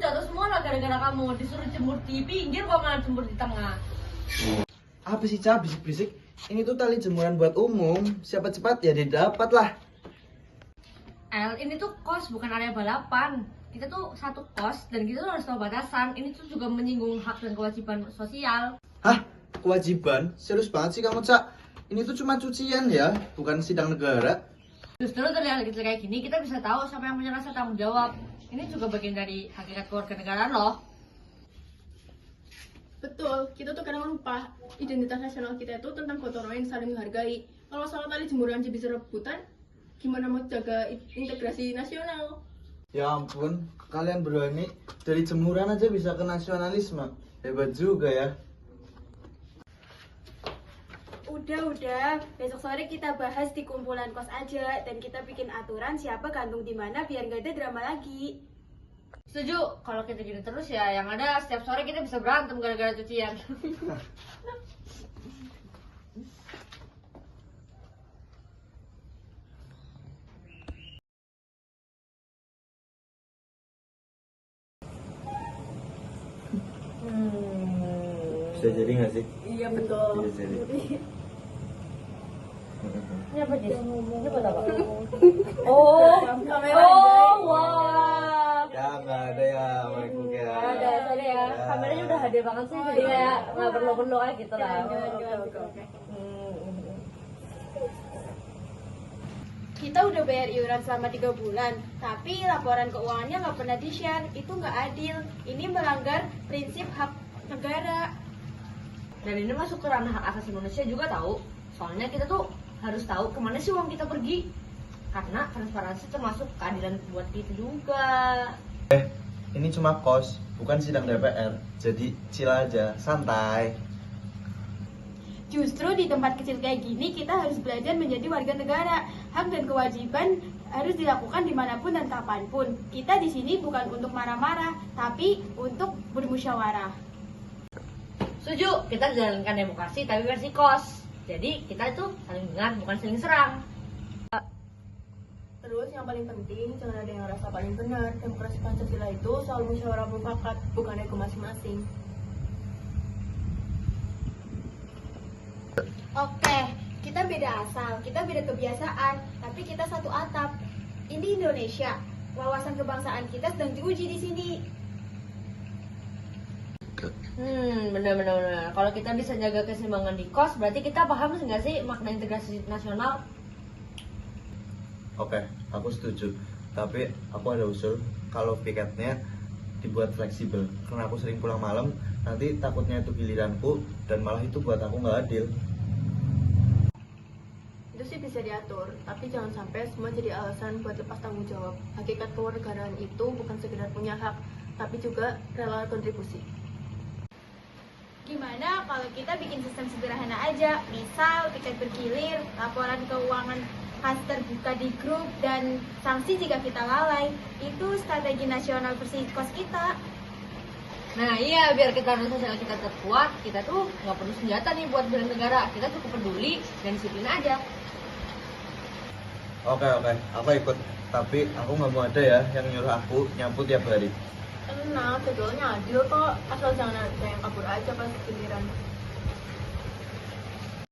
jatuh semua lah gara-gara kamu. Disuruh jemur di pinggir kok malah jemur di tengah. Apa sih, Ca? Bisik-bisik. Ini tuh tali jemuran buat umum. Siapa cepat ya didapat lah. Ini tuh kos bukan area balapan. Kita tuh satu kos dan kita tuh harus tahu batasan. Ini tuh juga menyinggung hak dan kewajiban sosial. Hah? Kewajiban? Serius banget sih kamu, Ca? Ini tuh cuma cucian ya, bukan sidang negara. Justru dari hal kecil kayak gini kita bisa tahu siapa yang punya rasa tanggung jawab. Ini juga bagian dari hakikat kewarganegaraan loh. Betul, kita tuh kadang lupa identitas nasional kita itu tentang gotong royong yang saling menghargai. Kalau soal tali jemuran aja bisa rebutan, gimana mau jaga integrasi nasional? Ya ampun, kalian berani dari jemuran aja bisa ke nasionalisme. Hebat juga ya. Udah, besok sore kita bahas di kumpulan kos aja dan kita bikin aturan siapa gantung di mana biar nggak ada drama lagi. Setuju, kalau kita gini terus ya yang ada setiap sore kita bisa berantem gara-gara cucian. Bisa jadi nggak sih? Iya betul. Bisa jadi. Ini apa Jess? Ini buat apa? Oh, Kamera wah. Ya nggak ada ya, Waifu ya. Ada, sorry ya. Kameranya udah HD banget sih, jadi kayak nggak perlu-perlu kayak gitu lah. Kita udah bayar iuran selama 3 bulan, tapi laporan keuangannya nggak pernah di-share. Itu nggak adil. Ini melanggar prinsip hak negara. Dan ini masuk ke ranah hak asasi manusia juga tahu. Soalnya kita tuh harus tahu kemana sih uang kita pergi. Karena transparansi termasuk keadilan buat kita juga. Ini cuma kos, bukan sidang DPR. Jadi chill aja, santai. Justru di tempat kecil kayak gini kita harus belajar menjadi warga negara. Hak dan kewajiban harus dilakukan dimanapun dan kapanpun. Kita di sini bukan untuk marah-marah, tapi untuk bermusyawarah. Setuju, kita jalankan demokrasi tapi versi kos. Jadi kita itu saling dengar bukan saling serang. Terus yang paling penting jangan ada yang rasa paling benar. Demokrasi Pancasila itu soal musyawarah mufakat, bukan ego masing-masing. Oke, kita beda asal, kita beda kebiasaan, tapi kita satu atap. Ini Indonesia. Wawasan kebangsaan kita sedang diuji di sini. Benar. Kalau kita bisa jaga keseimbangan di kos, berarti kita paham nggak sih makna integrasi nasional? Oke, aku setuju. Tapi aku ada usul kalau piketnya dibuat fleksibel. Karena aku sering pulang malam, nanti takutnya itu giliranku dan malah itu buat aku nggak adil. Itu sih bisa diatur, tapi jangan sampai semua jadi alasan buat lepas tanggung jawab. Hakikat kewarganegaraan itu bukan sekedar punya hak, tapi juga rela kontribusi. Gimana kalau kita bikin sistem sederhana aja? Misal tiket bergilir, laporan keuangan khas terbuka di grup, dan sanksi jika kita lalai. Itu strategi nasional versi kos kita. Nah iya, biar kita sosial kita terkuat, kita tuh nggak perlu senjata nih buat bela negara. Kita cukup peduli dan disiplin aja. Oke, aku ikut. Tapi aku nggak mau ada ya yang nyuruh aku nyapu tiap hari. Tenang, jadwalnya adil kok, asal jangan ada yang kabur aja pas giliran.